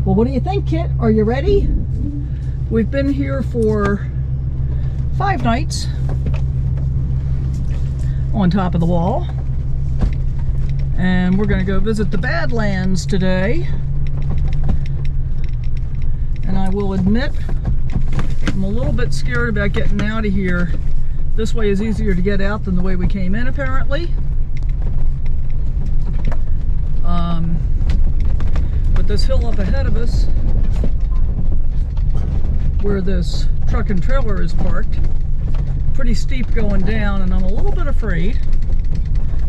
Well, what do you think, Kit? Are you ready? We've been here for 5 nights on top of the wall. And we're going to go visit the Badlands today. And I will admit, I'm a little bit scared about getting out of here. This way is easier to get out than the way we came in, apparently. But this hill up ahead of us, where this truck and trailer is parked, pretty steep going down, and I'm a little bit afraid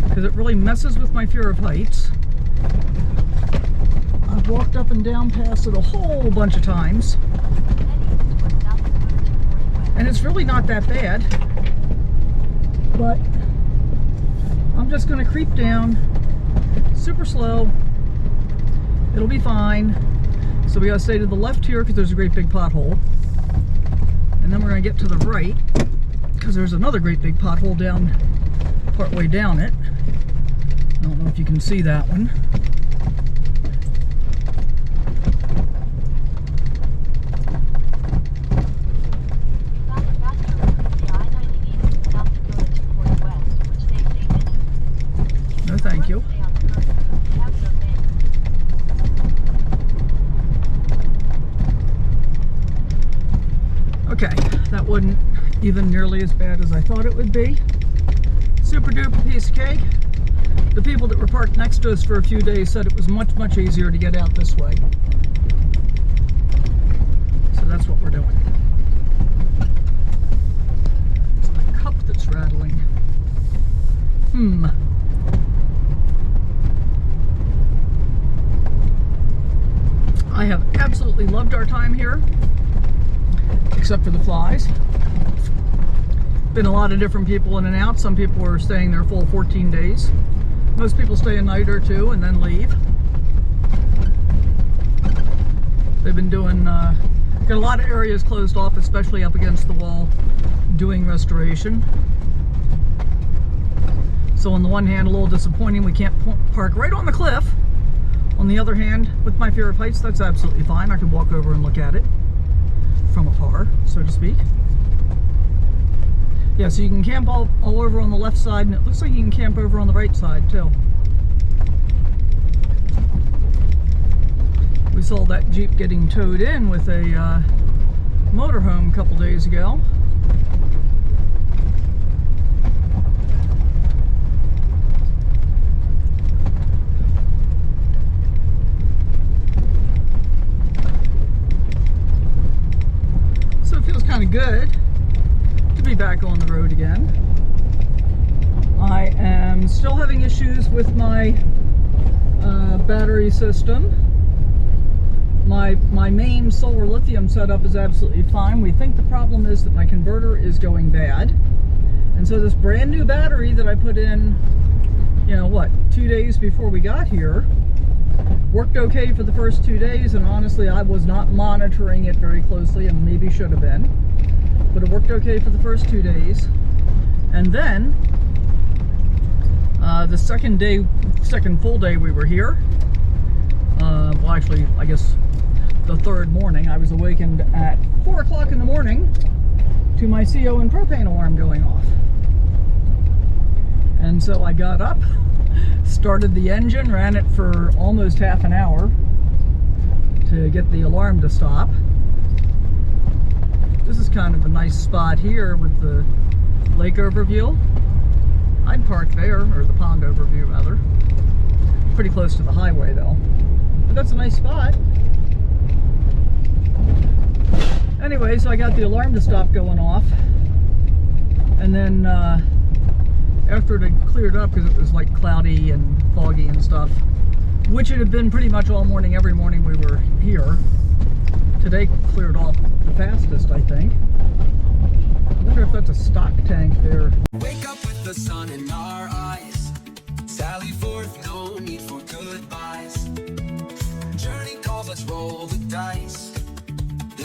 because it really messes with my fear of heights. I've walked up and down past it a whole bunch of times, and it's really not that bad, but I'm just going to creep down super slow. It'll be fine. So we gotta stay to the left here because there's a great big pothole, and then we're gonna get to the right because there's another great big pothole down part way down it. I don't know if you can see that one. No, thank you. Okay, that wasn't even nearly as bad as I thought it would be. Super duper piece of cake. The people that were parked next to us for a few days said it was much, much easier to get out this way. So that's what we're doing. It's my cup that's rattling. I have absolutely loved our time here, except for the flies. Been a lot of different people in and out. Some people are staying their full 14 days. Most people stay a night or two and then leave. They've been doing, got a lot of areas closed off, especially up against the wall, doing restoration. So on the one hand, a little disappointing, we can't park right on the cliff. On the other hand, with my fear of heights, that's absolutely fine. I can walk over and look at it from afar, so to speak. Yeah, so you can camp all over on the left side, and it looks like you can camp over on the right side too. We saw that Jeep getting towed in with a motorhome a couple days ago. So it feels kind of good to be back on the road again. I am still having issues with my battery system. My main solar lithium setup is absolutely fine. We think the problem is that my converter is going bad. And so this brand new battery that I put in, you know what, 2 days before we got here, worked okay for the first 2 days, and honestly I was not monitoring it very closely, and maybe should have been. But it worked okay for the first 2 days. And then, the second full day we were here, well actually, I guess the third morning, I was awakened at 4 o'clock in the morning to my CO and propane alarm going off. And so I got up, started the engine, ran it for almost half an hour to get the alarm to stop. This is kind of a nice spot here with the lake overview. I'd park there, or the pond overview rather. Pretty close to the highway though. But that's a nice spot. Anyway, so I got the alarm to stop going off. And then after it had cleared up, because it was like cloudy and foggy and stuff, which it had been pretty much all morning, every morning we were here. Today cleared off the fastest, I think. I wonder if that's a stock tank there. Wake up with the sun in our eyes. Sally forth, no need for goodbyes. Journey calls, let's roll the dice.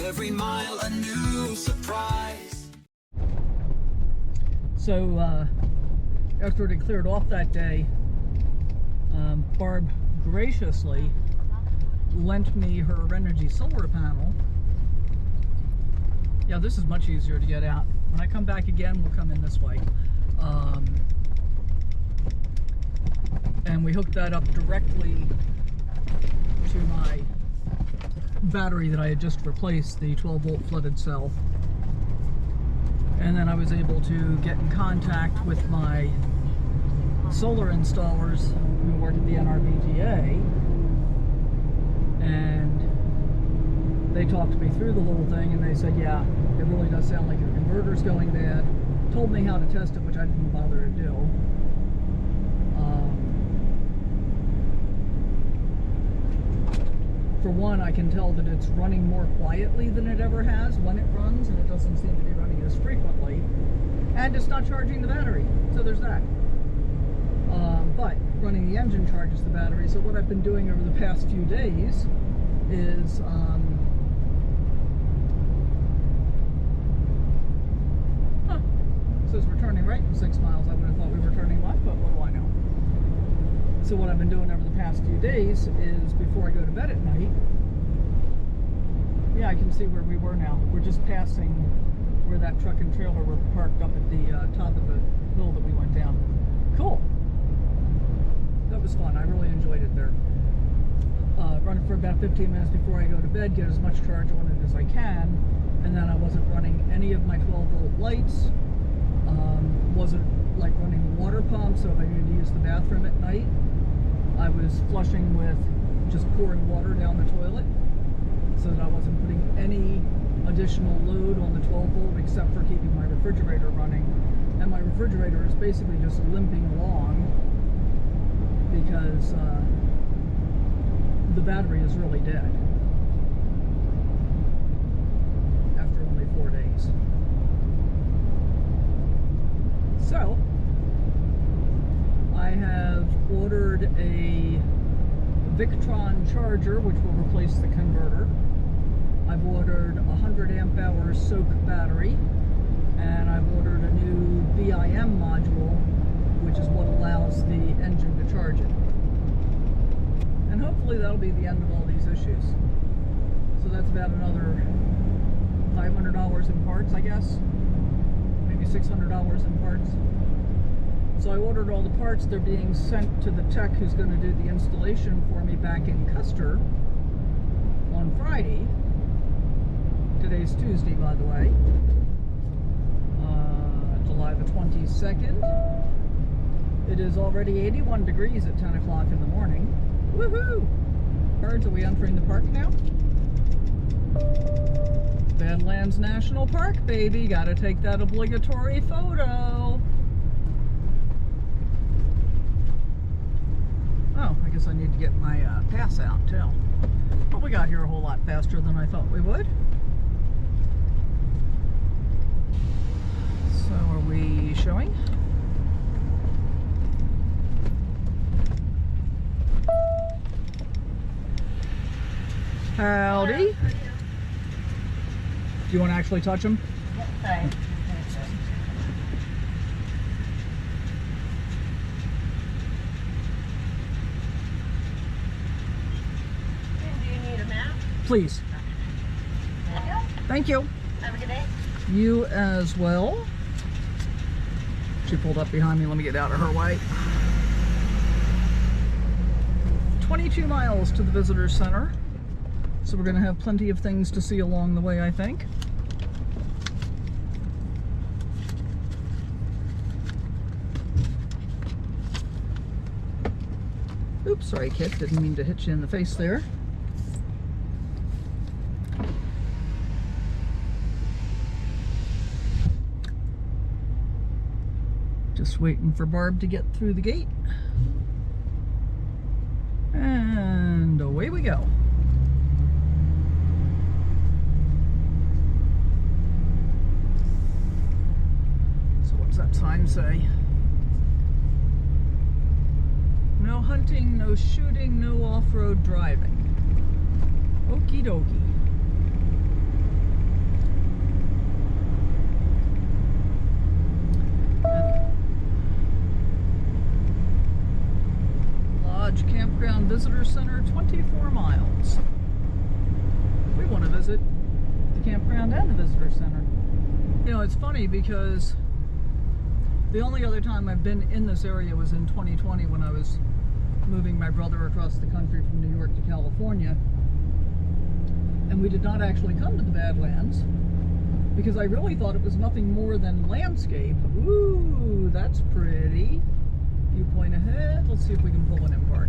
Every mile a new surprise. So after it had cleared off that day, Barb graciously lent me her energy solar panel. Yeah, this is much easier to get out. When I come back again, we'll come in this way. And we hooked that up directly to my battery that I had just replaced, the 12-volt flooded cell. And then I was able to get in contact with my solar installers who work at the NRBGA, and they talked me through the whole thing, and they said, yeah, it really does sound like your converter's going bad. Told me how to test it, which I didn't bother to do. For one, I can tell that it's running more quietly than it ever has when it runs, and it doesn't seem to be running as frequently. And it's not charging the battery, so there's that. But running the engine charges the battery, so what I've been doing over the past few days is it says we're turning right in 6 miles. I would have thought we were turning left, but what do I know? So what I've been doing over the past few days is, before I go to bed at night, yeah, I can see where we were now. We're just passing where that truck and trailer were parked up at the top of the hill that we went down. Cool. That was fun. I really enjoyed it there. Run it for about 15 minutes before I go to bed, get as much charge on it as I can, and then I wasn't running any of my 12-volt lights. Wasn't like running the water pump, so if I needed to use the bathroom at night, I was flushing with just pouring water down the toilet, so that I wasn't putting any additional load on the 12-volt except for keeping my refrigerator running. And my refrigerator is basically just limping along because the battery is really dead after only 4 days. So I have ordered a Victron charger, which will replace the converter. I've ordered a 100 amp hour soak battery, and I've ordered a new BIM module, which is what allows the engine to charge it. And hopefully that'll be the end of all these issues. So that's about another $500 in parts, I guess. Maybe $600 in parts. So I ordered all the parts. They're being sent to the tech who's going to do the installation for me back in Custer on Friday. Today's Tuesday, by the way. July the 22nd. It is already 81 degrees at 10 o'clock in the morning. Woohoo! Birds, are we entering the park now? Badlands National Park, baby. Gotta take that obligatory photo. Oh, I guess I need to get my pass out too. But we got here a whole lot faster than I thought we would. So are we showing? Howdy. Do you want to actually touch them? Hi. Do you need a map? Please. Thank you. Have a good day. You as well. She pulled up behind me. Let me get out of her way. 22 miles to the visitor center. So we're going to have plenty of things to see along the way, I think. Oops, sorry kid, didn't mean to hit you in the face there. Just waiting for Barb to get through the gate. And away we go. So what's that sign say? No hunting, no shooting, no off-road driving. Okie dokie. Lodge Campground Visitor Center, 24 miles. visit the campground and the visitor center. You know, it's funny because the only other time I've been in this area was in 2020 when I was moving my brother across the country from New York to California. And we did not actually come to the Badlands because I really thought it was nothing more than landscape. Ooh, that's pretty. You point ahead. Let's see if we can pull an in park.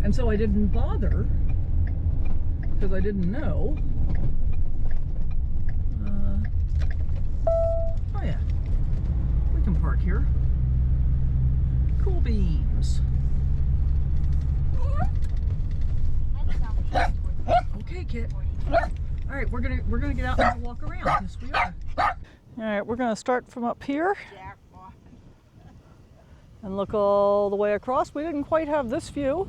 And so I didn't bother because I didn't know. Oh yeah, we can park here. Cool beans. Okay, kid. All right, we're gonna get out and walk around. Yes, we are. All right, we're gonna start from up here and look all the way across. We didn't quite have this view.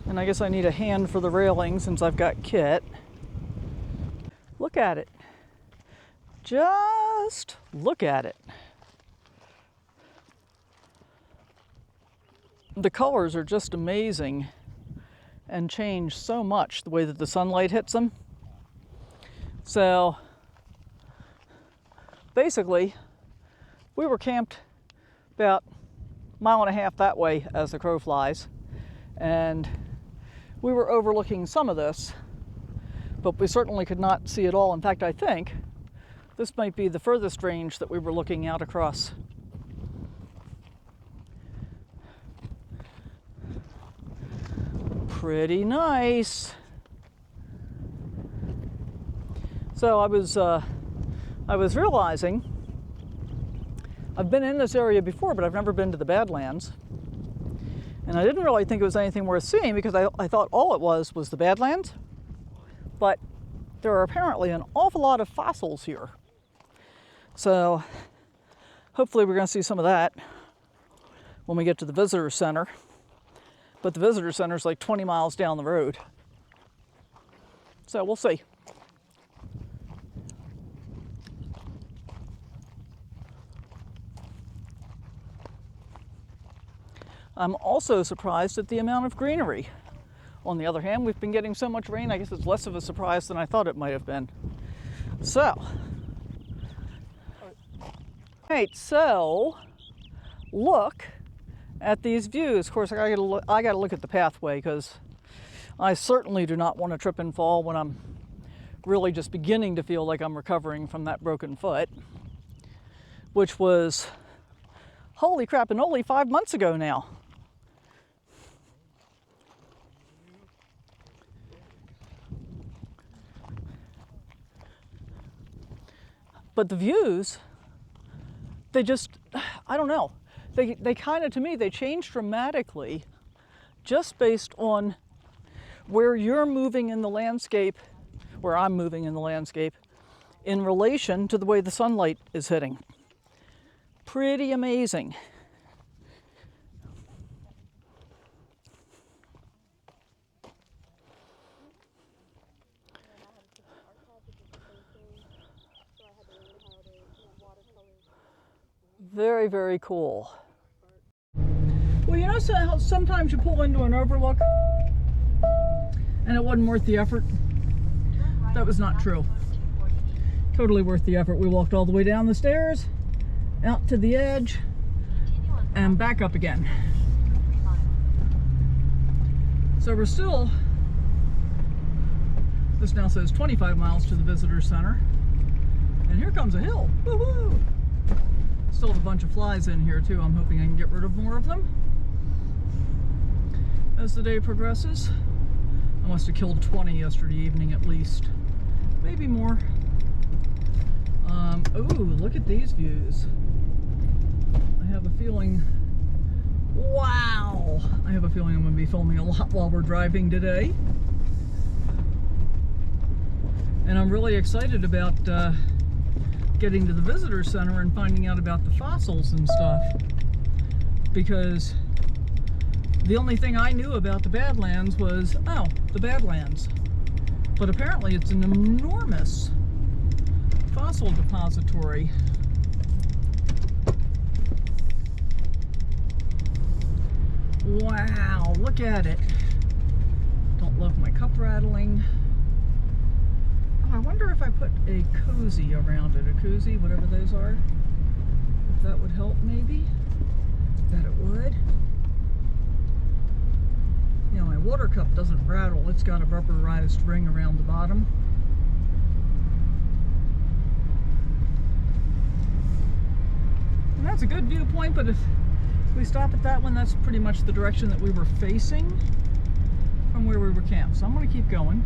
And I guess I need a hand for the railing since I've got Kit. Look at it. Just look at it. The colors are just amazing and change so much the way that the sunlight hits them. So basically, we were camped about a mile and a half that way as the crow flies, and we were overlooking some of this, but we certainly could not see it all. In fact, I think this might be the furthest range that we were looking out across. Pretty nice. So I was realizing I've been in this area before, but I've never been to the Badlands. And I didn't really think it was anything worth seeing because I thought all it was the Badlands. But there are apparently an awful lot of fossils here. So hopefully we're going to see some of that when we get to the visitor center. But the visitor center is like 20 miles down the road. So we'll see. I'm also surprised at the amount of greenery. On the other hand, we've been getting so much rain, I guess it's less of a surprise than I thought it might have been. So, right, so look at these views. Of course, I gotta look at the pathway because I certainly do not want to trip and fall when I'm really just beginning to feel like I'm recovering from that broken foot, which was, holy crap, and only 5 months ago now. But the views, they just, I don't know. They kind of, to me, they change dramatically just based on where you're moving in the landscape, where I'm moving in the landscape, in relation to the way the sunlight is hitting. Pretty amazing. Very, very cool. Well, you know how sometimes you pull into an overlook and it wasn't worth the effort? That was not true. Totally worth the effort. We walked all the way down the stairs, out to the edge, and back up again. So we're still, this now says 25 miles to the visitor center. And here comes a hill. Woo-hoo! Still have a bunch of flies in here too. I'm hoping I can get rid of more of them as the day progresses. I must have killed 20 yesterday evening at least. Maybe more. Ooh, look at these views. I have a feeling, wow! I have a feeling I'm going to be filming a lot while we're driving today. And I'm really excited about getting to the visitor center and finding out about the fossils and stuff, because the only thing I knew about the Badlands was, oh, the Badlands. But apparently it's an enormous fossil depository. Wow, look at it. Don't love my cup rattling. Oh, I wonder if I put a cozy around it, a koozie, whatever those are. If that would help, maybe. Bet it would. You know, my water cup doesn't rattle. It's got a rubberized ring around the bottom. And that's a good viewpoint, but if we stop at that one, that's pretty much the direction that we were facing from where we were camped. So I'm going to keep going.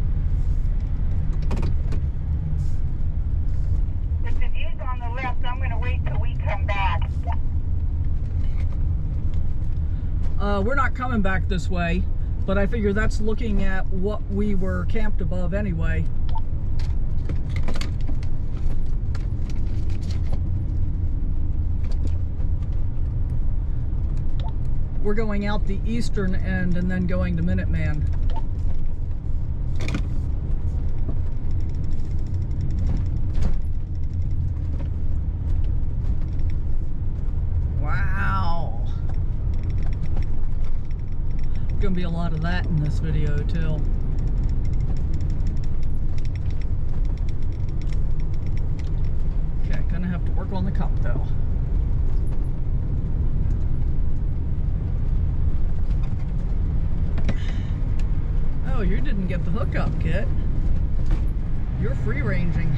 If the view's on the left, I'm going to wait till we come back. We're not coming back this way, but I figure that's looking at what we were camped above anyway. We're going out the eastern end and then going to Minuteman. Wow. There's gonna be a lot of that in this video too. Okay, gonna have to work on the cup though. Oh, you didn't get the hookup, Kit. You're free ranging.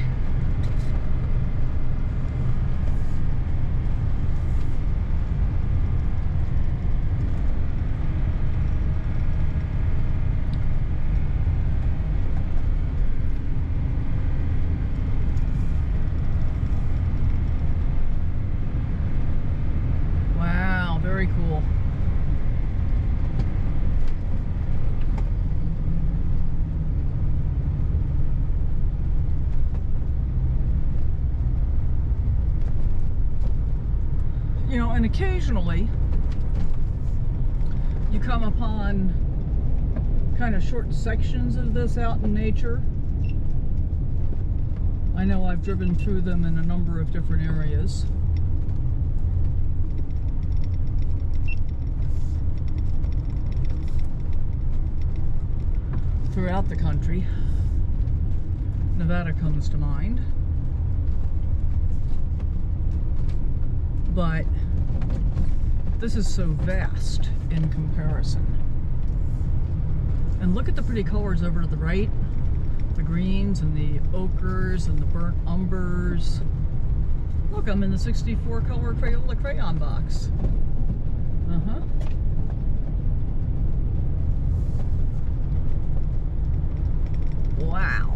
Wow, very cool. You know, and occasionally you come upon kind of short sections of this out in nature. I know I've driven through them in a number of different areas. Throughout the country. Nevada comes to mind. But this is so vast in comparison. And look at the pretty colors over to the right. The greens and the ochres and the burnt umbers. Look, I'm in the 64 color Crayola crayon box. Uh-huh. Wow.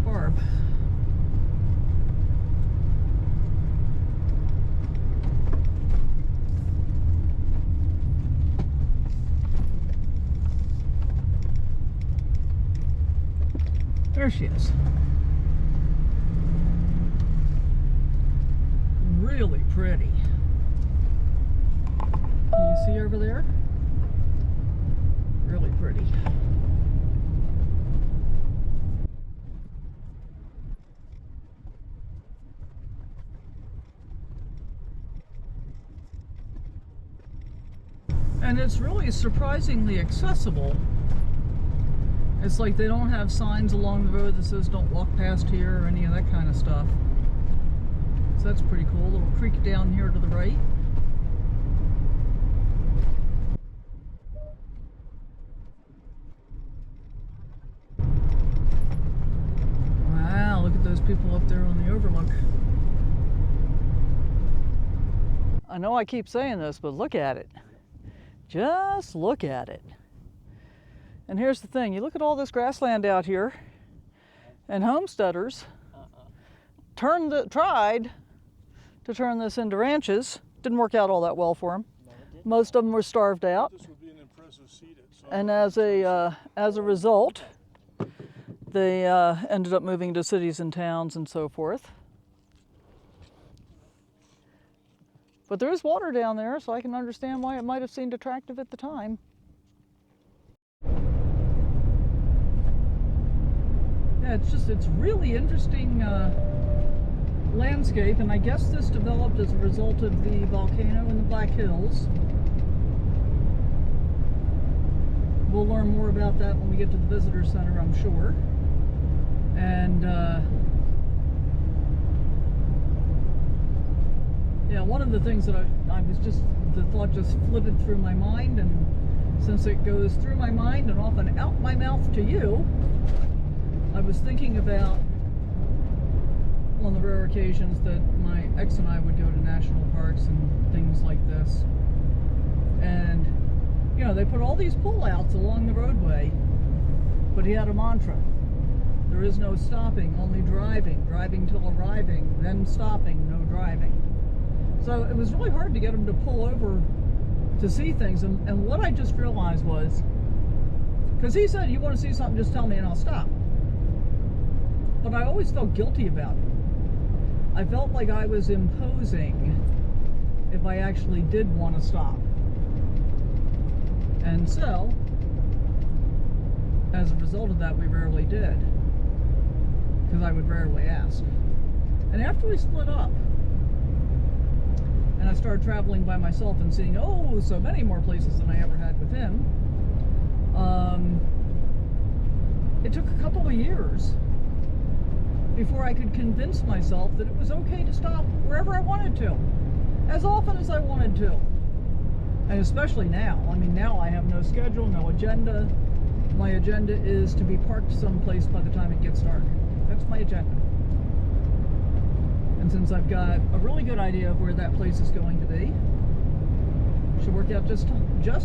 Barb. There she is. Really pretty. Can you see over there? Really pretty. And it's really surprisingly accessible. It's like they don't have signs along the road that says don't walk past here or any of that kind of stuff. So that's pretty cool. A little creek down here to the right. Wow, look at those people up there on the Overlook. I know I keep saying this, but look at it. Just look at it. And here's the thing, you look at all this grassland out here, and homesteaders tried to turn this into ranches. Didn't work out all that well for them. No, most of them were starved out. This would be an impressive seat and as a result, they ended up moving to cities and towns and so forth. But there is water down there, so I can understand why it might have seemed attractive at the time. Yeah, it's really interesting landscape, and I guess this developed as a result of the volcano in the Black Hills. We'll learn more about that when we get to the visitor center, I'm sure. And yeah, one of the things that the thought just flitted through my mind, and since it goes through my mind and often out my mouth to you, I was thinking about on the rare occasions that my ex and I would go to national parks and things like this. And, you know, they put all these pullouts along the roadway, but he had a mantra. There is no stopping, only driving. Driving till arriving, then stopping, no driving. So it was really hard to get him to pull over to see things. And what I just realized was, because he said, you want to see something, just tell me and I'll stop. But I always felt guilty about it. I felt like I was imposing if I actually did want to stop. And so, as a result of that, we rarely did. Because I would rarely ask. And after we split up, and I started traveling by myself and seeing, oh, so many more places than I ever had with him, it took a couple of years before I could convince myself that it was okay to stop wherever I wanted to, as often as I wanted to. And especially now. I mean, now I have no schedule, no agenda. My agenda is to be parked someplace by the time it gets dark. That's my agenda. And since I've got a really good idea of where that place is going to be, it should work out just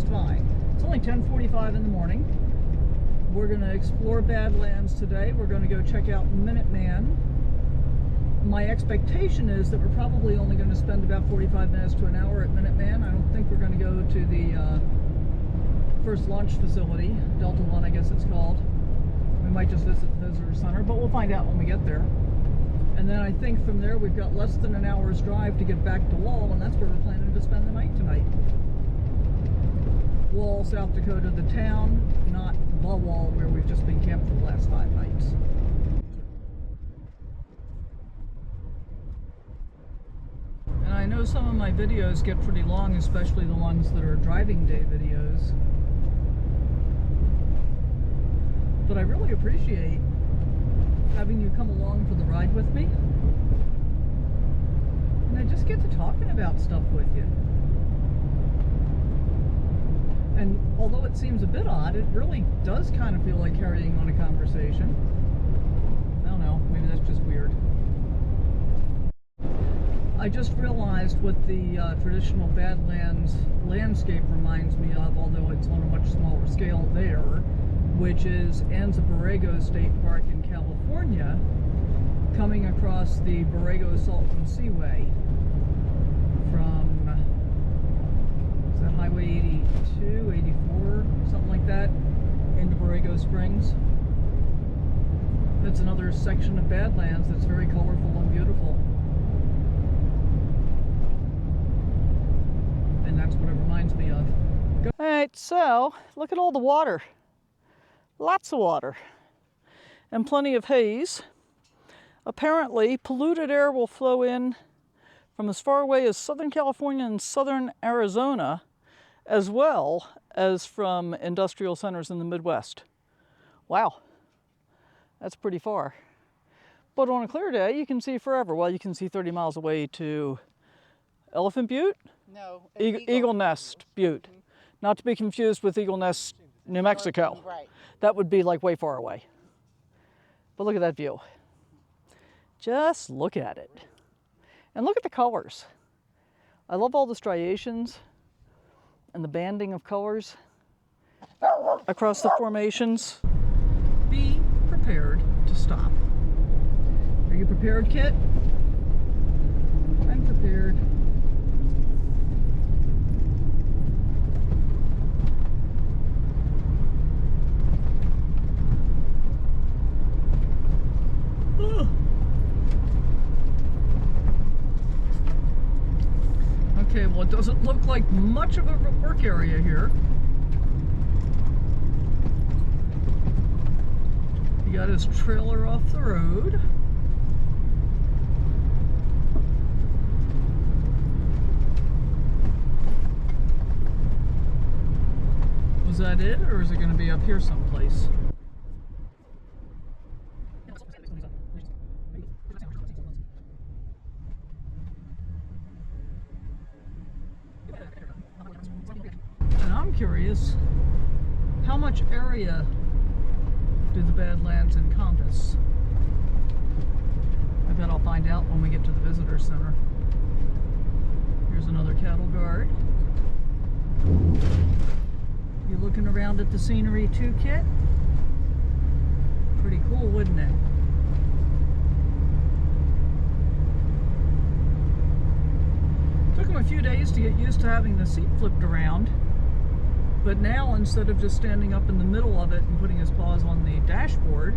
fine. It's only 10:45 in the morning. We're going to explore Badlands today. We're going to go check out Minuteman. My expectation is that we're probably only going to spend about 45 minutes to an hour at Minuteman. I don't think we're going to go to the first launch facility, Delta 1 I guess it's called. We might just visit the visitor center, but we'll find out when we get there. And then I think from there we've got less than an hour's drive to get back to Wall, and that's where we're planning to spend the night tonight. Wall, South Dakota, the town, not the Wall where we've just been camped for the last 5 nights. And I know some of my videos get pretty long, especially the ones that are driving day videos. But I really appreciate having you come along for the ride with me. And I just get to talking about stuff with you. And although it seems a bit odd, it really does kind of feel like carrying on a conversation. I don't know, maybe that's just weird. I just realized what the traditional Badlands landscape reminds me of, although it's on a much smaller scale there, which is Anza-Borrego State Park in California, coming across the Borrego-Salton Seaway from, is that Highway 82, 84, something like that, into Borrego Springs. That's another section of Badlands that's very colorful and beautiful. And that's what it reminds me of. Alright, so look at all the water. Lots of water. And plenty of haze. Apparently, polluted air will flow in from as far away as Southern California and Southern Arizona, as well as from industrial centers in the Midwest. Wow, that's pretty far. But on a clear day, you can see forever. Well, you can see 30 miles away to Elephant Butte? No. Eagle Nest Butte. Mm-hmm. Not to be confused with Eagle Nest, New Mexico. Right. That would be like way far away. But look at that view. Just look at it. And look at the colors. I love all the striations and the banding of colors across the formations. Be prepared to stop. Are you prepared, Kit? I'm prepared. Okay, well, it doesn't look like much of a work area here. You got his trailer off the road. Was that it, or is it going to be up here someplace? And I'm curious, how much area do the Badlands encompass? I bet I'll find out when we get to the visitor center. Here's another cattle guard. You looking around at the scenery too, Kit? Pretty cool, wouldn't it? Took him a few days to get used to having the seat flipped around. But now, instead of just standing up in the middle of it and putting his paws on the dashboard,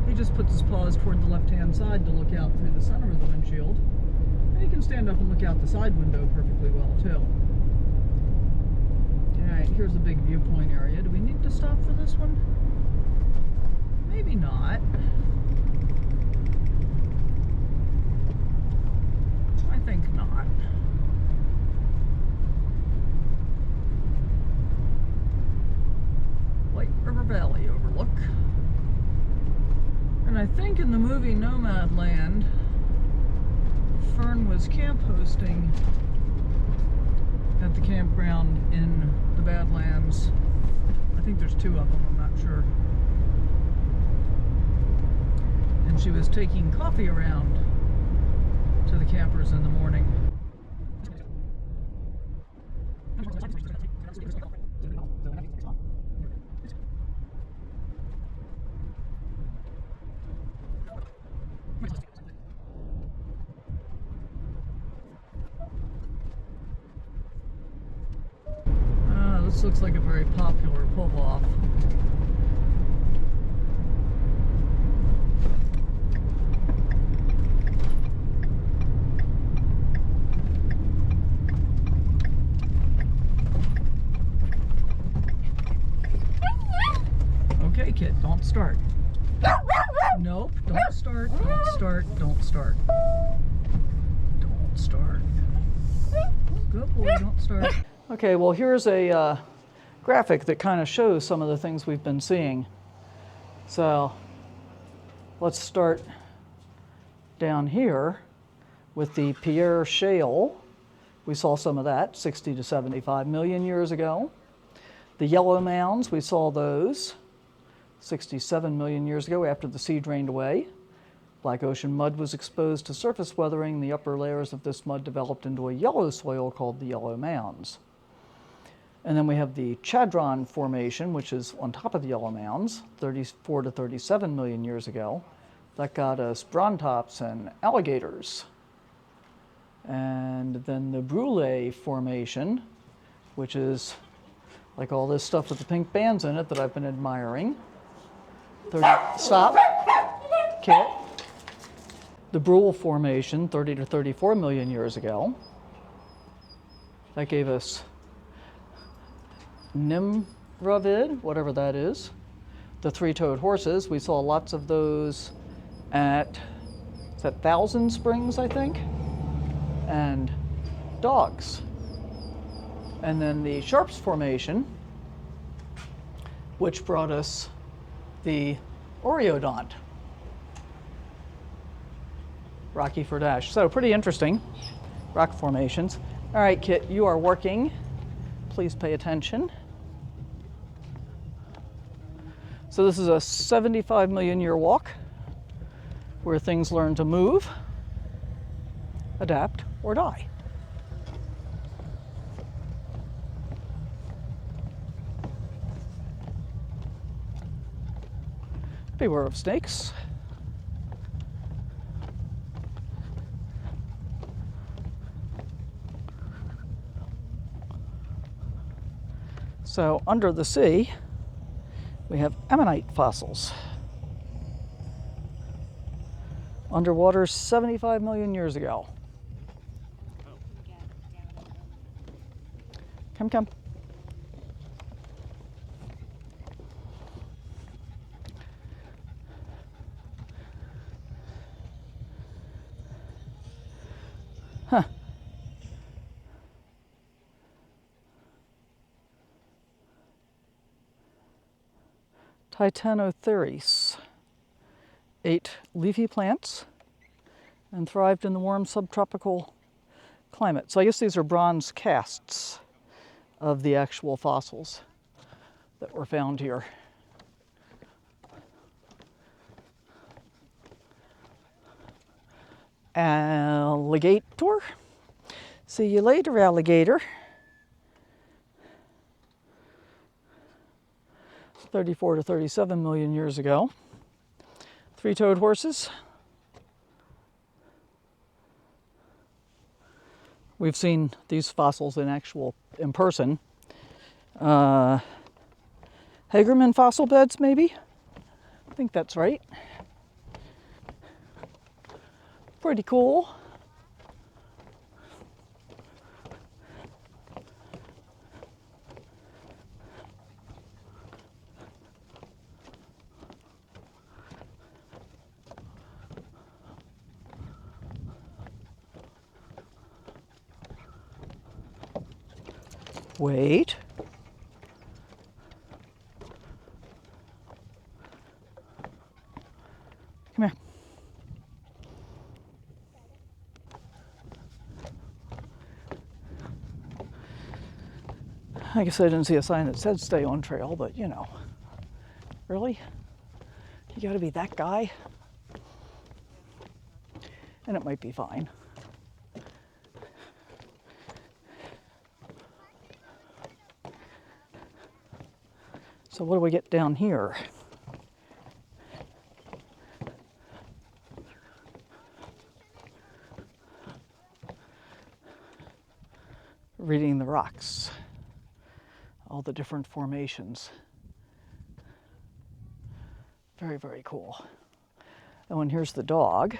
he just puts his paws toward the left-hand side to look out through the center of the windshield. And he can stand up and look out the side window perfectly well, too. Alright, here's a big viewpoint area. Do we need to stop for this one? Maybe not. I think not. White River Valley Overlook. And I think in the movie Nomad Land, Fern was camp hosting at the campground in the Badlands. I think there's two of them, I'm not sure. And she was taking coffee around to the campers in the morning. This looks like a very popular pull-off. Okay, Kit, don't start. Nope, don't start, don't start, don't start. Don't start. Good boy, don't start. Okay, well here's a graphic that kind of shows some of the things we've been seeing. So let's start down here with the Pierre Shale. We saw some of that 60 to 75 million years ago. The yellow mounds, we saw those 67 million years ago after the sea drained away. Black ocean mud was exposed to surface weathering. The upper layers of this mud developed into a yellow soil called the yellow mounds. And then we have the Chadron Formation, which is on top of the yellow mounds, 34 to 37 million years ago. That got us brontops and alligators. And then the Brule Formation, which is like all this stuff with the pink bands in it that I've been admiring. Stop. Kit. The Brule Formation, 30 to 34 million years ago. That gave us Nimravid, whatever that is. The three-toed horses, we saw lots of those at, is that Thousand Springs, I think? And dogs. And then the Sharps Formation, which brought us the Oreodont. Rocky Fordash. So pretty interesting rock formations. All right, Kit, you are working. Please pay attention. So this is a 75 million year walk where things learn to move, adapt, or die. Beware of snakes. So under the sea, we have ammonite fossils. Underwater 75 million years ago. Come, come. Titanotheres ate leafy plants and thrived in the warm subtropical climate. So I guess these are bronze casts of the actual fossils that were found here. Alligator. See you later, alligator. 34 to 37 million years ago. Three-toed horses. We've seen these fossils in person. Hagerman fossil beds, maybe? I think that's right. Pretty cool. Wait. Come here. I guess I didn't see a sign that said stay on trail, but you know. Really? You gotta be that guy? And it might be fine. So what do we get down here? Reading the rocks, all the different formations. Very, very cool. Oh, and here's the dog.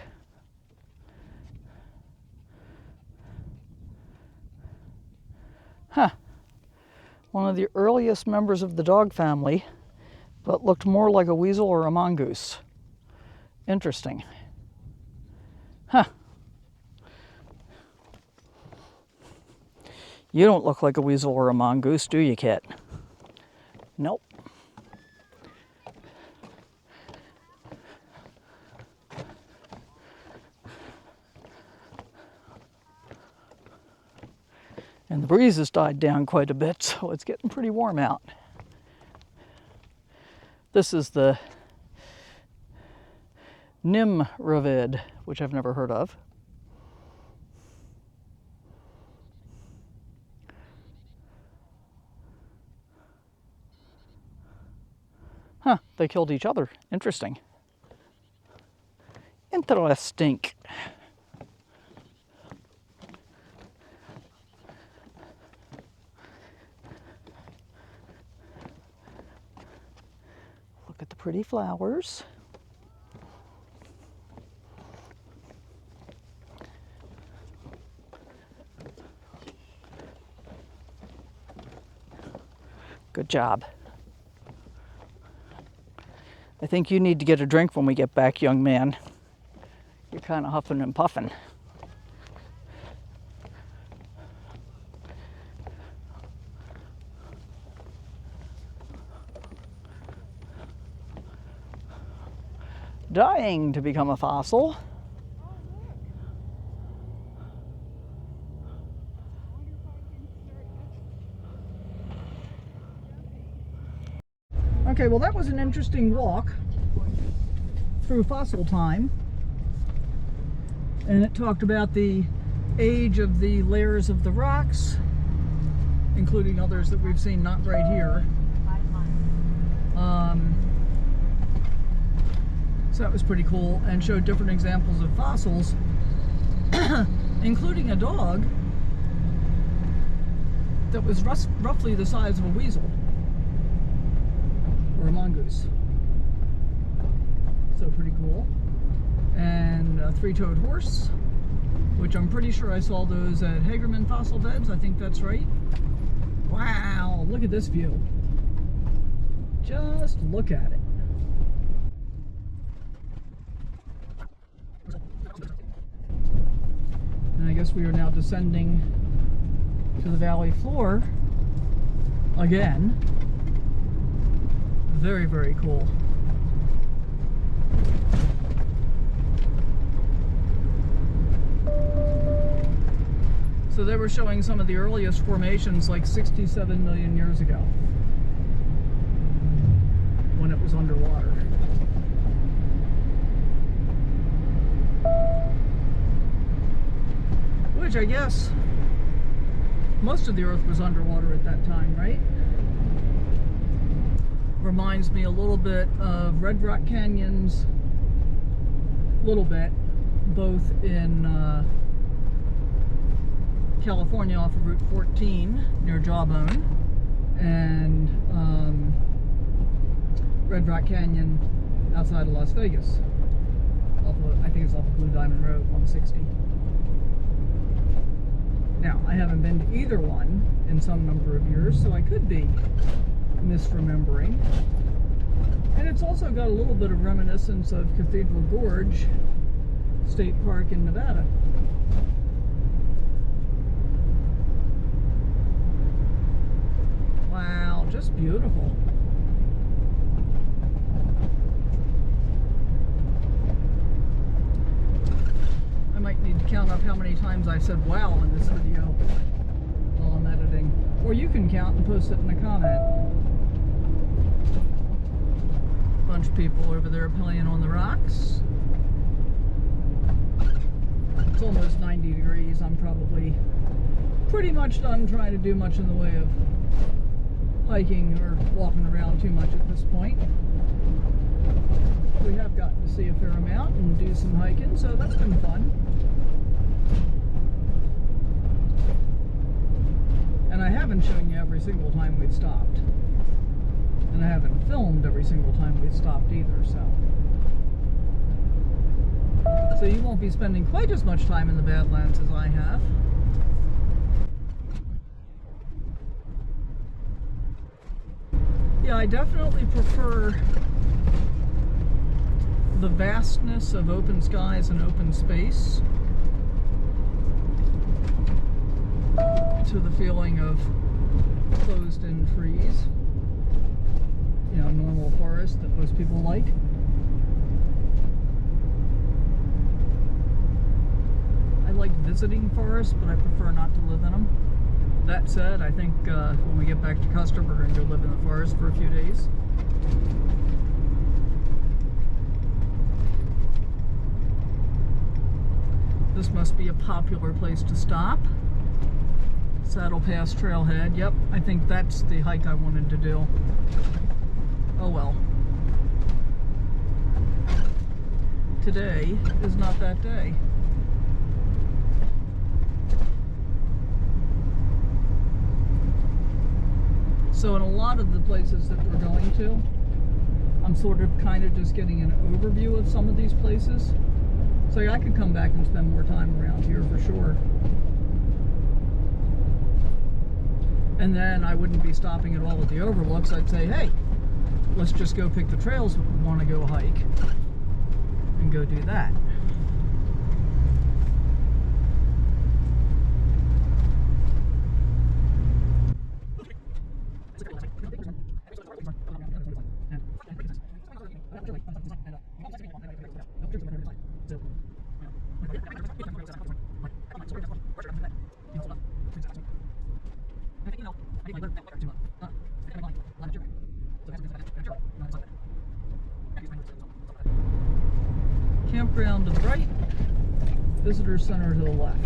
Huh. One of the earliest members of the dog family, but looked more like a weasel or a mongoose. Interesting. Huh. You don't look like a weasel or a mongoose, do you, Kit? Nope. And the breeze has died down quite a bit, so it's getting pretty warm out. This is the Nimravid, which I've never heard of. Huh, they killed each other. Interesting. Interesting. Look at the pretty flowers. Good job. I think you need to get a drink when we get back, young man. You're kind of huffing and puffing. Dying to become a fossil. Okay, well that was an interesting walk through fossil time, and it talked about the age of the layers of the rocks, including others that we've seen not right here. So that was pretty cool, and showed different examples of fossils, including a dog that was roughly the size of a weasel. Or a mongoose. So pretty cool. And a three-toed horse, which I'm pretty sure I saw those at Hagerman Fossil Beds. I think that's right. Wow, look at this view. Just look at it. And I guess we are now descending to the valley floor again. Very, very cool. So they were showing some of the earliest formations like 67 million years ago when it was underwater. Which I guess most of the Earth was underwater at that time, right? Reminds me a little bit of Red Rock Canyons, a little bit, both in California off of Route 14 near Jawbone, and Red Rock Canyon outside of Las Vegas. I think it's off of Blue Diamond Road, 160. Now, I haven't been to either one in some number of years, so I could be misremembering. And it's also got a little bit of reminiscence of Cathedral Gorge State Park in Nevada. Wow, just beautiful. I might need to count up how many times I said wow in this video while I'm editing. Or you can count and post it in a comment. Bunch of people over there playing on the rocks. It's almost 90 degrees. I'm probably pretty much done trying to do much in the way of hiking or walking around too much at this point. We have gotten to see a fair amount and do some hiking, so that's been fun. And I haven't shown you every single time we've stopped. And I haven't filmed every single time we've stopped either, so you won't be spending quite as much time in the Badlands as I have. Yeah, I definitely prefer the vastness of open skies and open space to the feeling of closed-in trees. You know, normal forest that most people like. I like visiting forests, but I prefer not to live in them. That said, I think when we get back to Custer, we're going to go live in the forest for a few days. This must be a popular place to stop. Saddle Pass Trailhead. Yep, I think that's the hike I wanted to do. Oh well. Today is not that day. So in a lot of the places that we're going to, I'm sort of kind of just getting an overview of some of these places. So I could come back and spend more time around here for sure. And then I wouldn't be stopping at all at the Overlooks. I'd say, hey, let's just go pick the trails we want to go hike and go do that. Campground to the right, visitor center to the left.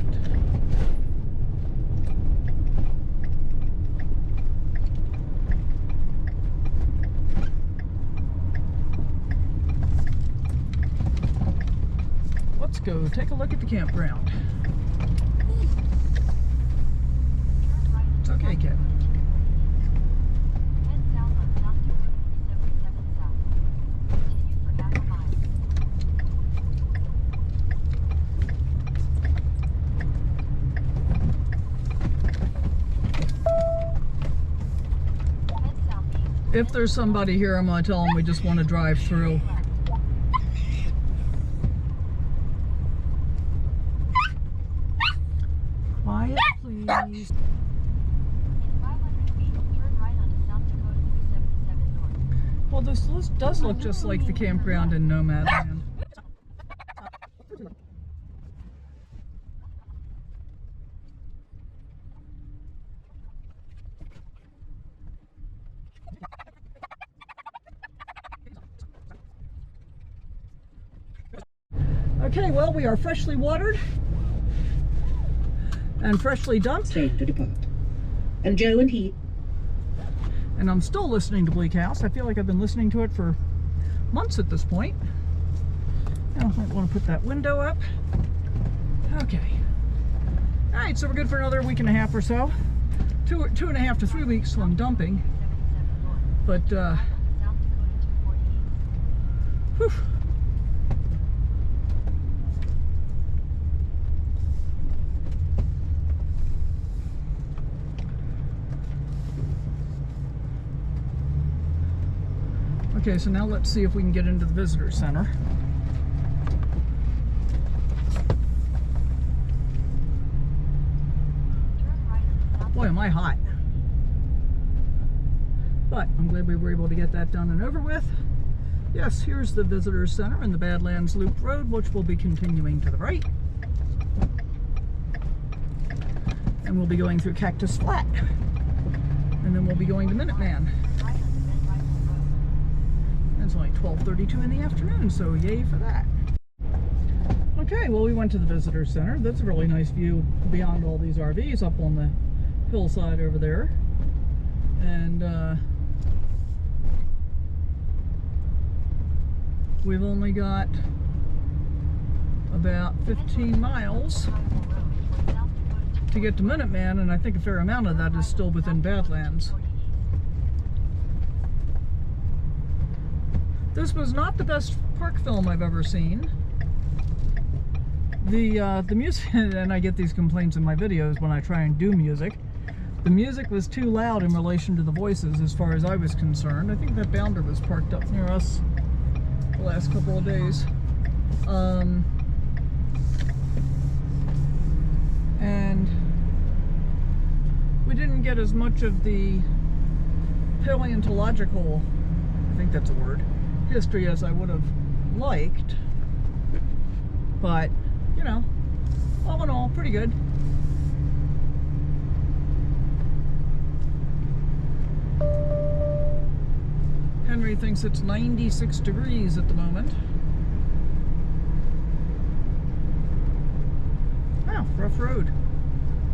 Let's go take a look at the campground. It's okay, kid. Head south on South Dakota 377 South. Continue for half a mile. Head southeast. If there's somebody here, I'm going to tell them we just want to drive through. Quiet, please. In 500 feet, turn right onto South Dakota 377 North. Well, this does look just like the campground in Nomad land. Okay, well, we are freshly watered and freshly dumped. Safe to depart. And Joe and he. And I'm still listening to Bleak House. I feel like I've been listening to it for months at this point. Now I might want to put that window up. Okay. All right, so we're good for another week and a half or so. Two and a half to 3 weeks on dumping. But, South Dakota 240 east. whew. Okay, so now let's see if we can get into the visitor center. Turn right on South Boy, am I hot. But I'm glad we were able to get that done and over with. Yes, here's the visitor center and the Badlands Loop Road, which will be continuing to the right. And we'll be going through Cactus Flat. And then we'll be going to Minuteman. right on the Red Rifle Road. It's only 12:32 in the afternoon, so yay for that. Okay, well, we went to the visitor center. That's a really nice view beyond all these RVs up on the hillside over there. And we've only got about 15 miles Rifle Road toward South Dakota to get to Minuteman, and I think a fair amount of that is still within Badlands. 240 east. This was not the best park film I've ever seen. The music, and I get these complaints in my videos when I try and do music. The music was too loud in relation to the voices as far as I was concerned. I think that Bounder was parked up near us the last couple of days. And we didn't get as much of the paleontological, I think that's a word, history as I would have liked. But, you know, all in all, pretty good. Henry thinks it's 96 degrees at the moment. Oh, rough road.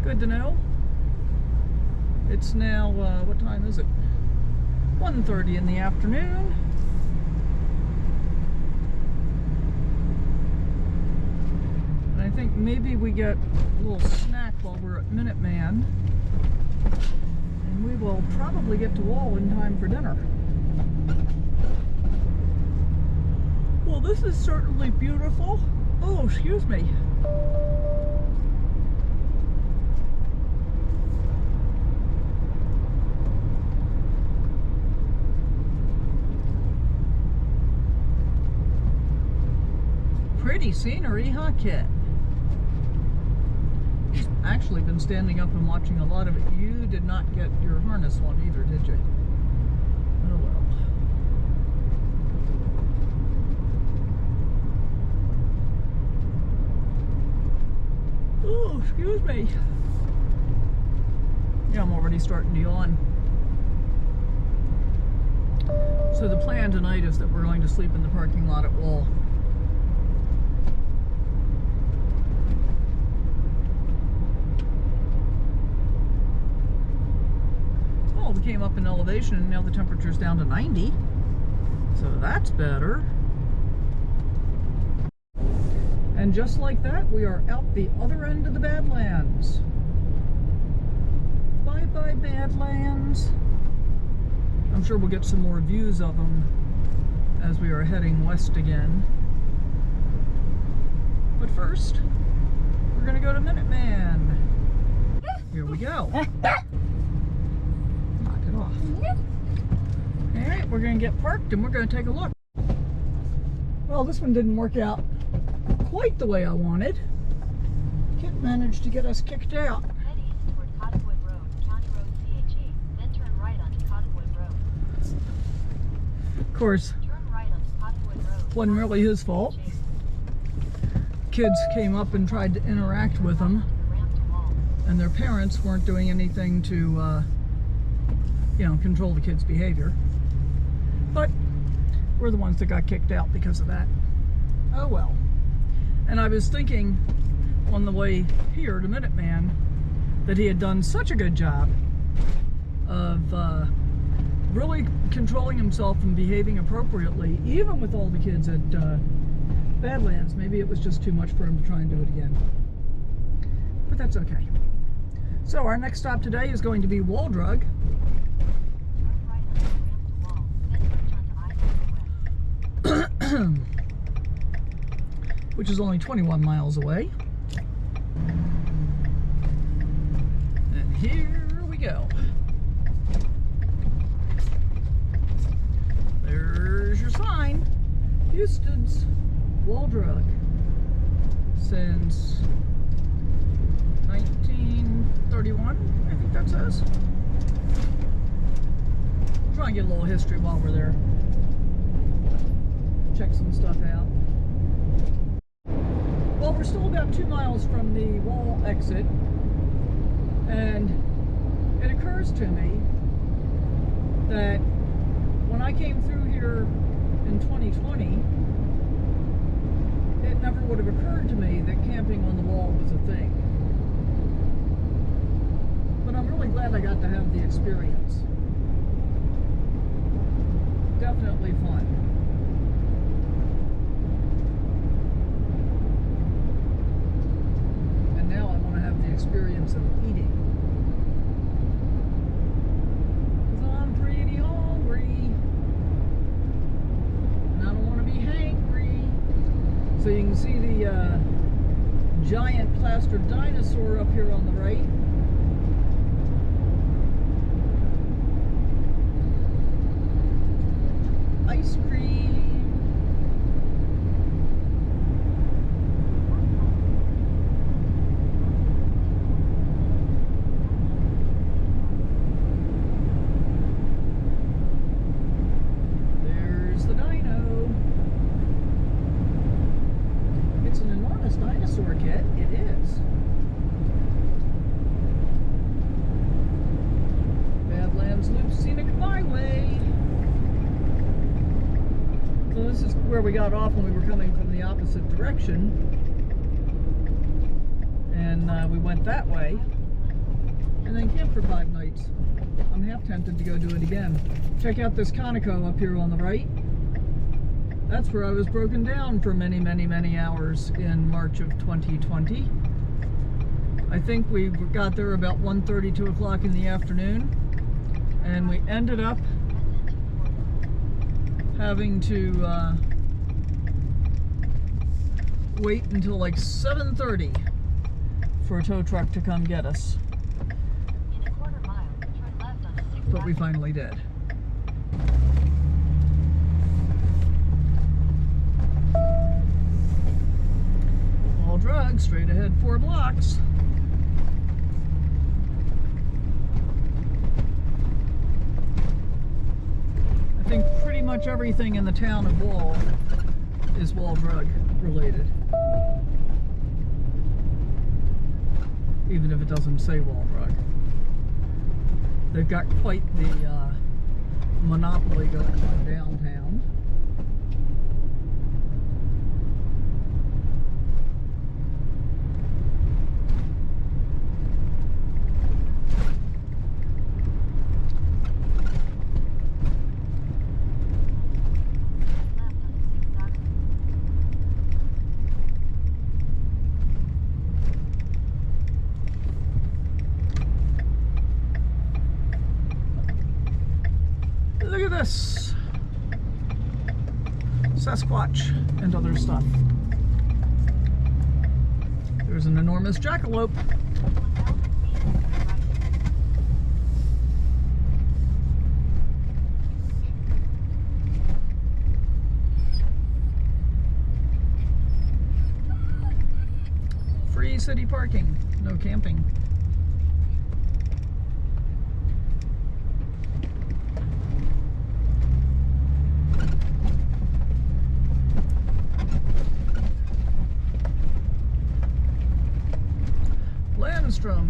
Good to know. It's now, what time is it? 1:30 in the afternoon. And I think maybe we get a little snack while we're at Minuteman. And we will probably get to Wall in time for dinner. Well, this is certainly beautiful. Oh, excuse me. Pretty scenery, huh, Kit? You've actually been standing up and watching a lot of it. You did not get your harness on either, did you? Oh well. Oh, excuse me. Yeah, I'm already starting to yawn. So the plan tonight is that we're going to sleep in the parking lot at Wall. Well, we came up in elevation and now the temperature's down to 90. So that's better. And just like that, we are out the other end of the Badlands. Bye-bye, Badlands. I'm sure we'll get some more views of them as we are heading west again. But first, we're gonna go to Minuteman. Here we go. Knock it off. All right, we're gonna get parked and we're gonna take a look. Well, this one didn't work out quite the way I wanted. Kit managed to get us kicked out. Head east toward Cottonwood Road, County Road CHE, then turn right onto Cottonwood Road. course, Turn right on Potterwood Road. wasn't really his fault. Kids came up and tried to interact with him, and their parents weren't doing anything to, control the kids' behavior. But we're the ones that got kicked out because of that. Oh well. And I was thinking on the way here to Minuteman that he had done such a good job of really controlling himself and behaving appropriately, even with all the kids at Badlands. Maybe it was just too much for him to try and do it again. But that's okay. So our next stop today is going to be Waldrug. Turn right on the ramped wall, then merge onto I-10 West. Which is only 21 miles away. And here we go. There's your sign. Houston's Waldrug. Since 1931, I think that says. Try and get a little history while we're there. Check some stuff out. Well, we're still about 2 miles from the wall exit, and it occurs to me that when I came through here in 2020, it never would have occurred to me that camping on the wall was a thing. But I'm really glad I got to have the experience. Definitely fun. Now I want to have the experience of eating, because I'm pretty hungry and I don't want to be hangry. So you can see the giant plaster dinosaur up here on the right. Ice cream. Dinosaur kit, it is. Badlands Loop Scenic Byway. So this is where we got off when we were coming from the opposite direction. And we went that way. And then camped for 5 nights. I'm half tempted to go do it again. Check out this Conoco up here on the right. That's where I was broken down for many, many, many hours in March of 2020. I think we got there about 1:30, 2 o'clock in the afternoon, and we ended up having to wait until like 7:30 for a tow truck to come get us. In a quarter mile, turn left on 6th But we Avenue. finally did. Waldrug, straight ahead 4 blocks. I think pretty much everything in the town of Wall is Waldrug related. Even if it doesn't say Waldrug. They've got quite the monopoly going on downtown. Look at this Sasquatch and other stuff. There's an enormous jackalope. Free city parking, no camping.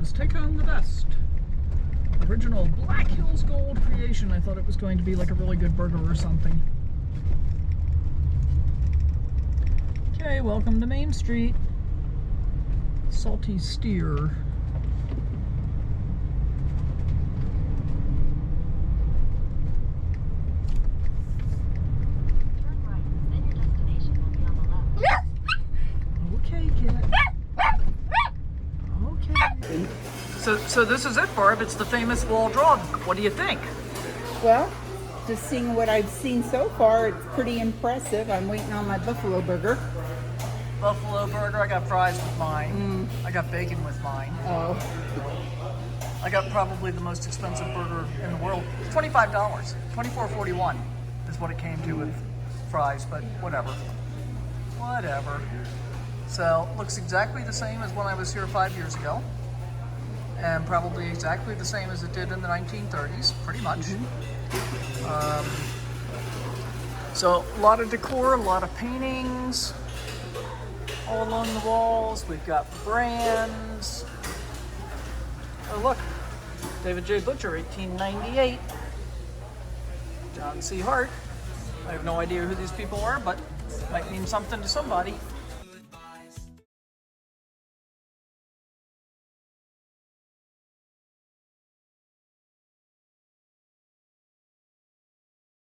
says, take home the best. Original Black Hills Gold creation. I thought it was going to be like a really good burger or something. Okay, welcome to Main Street. Salty Steer. Turn right, then your destination will be on the left. Okay, kid. Okay. So this is it, Barb. It's the famous wall draw. What do you think? Well, just seeing what I've seen so far, it's pretty impressive. I'm waiting on my buffalo burger. Buffalo burger. I got fries with mine. I got bacon with mine. Oh, I got probably the most expensive burger in the world. It's $25. $24.41 is what it came to with fries, but whatever. Whatever. So, looks exactly the same as when I was here 5 years ago. And probably exactly the same as it did in the 1930s, pretty much. So, a lot of decor, a lot of paintings all along the walls. We've got brands. Oh, look, David J. Butcher, 1898. John C. Hart. I have no idea who these people are, but might mean something to somebody.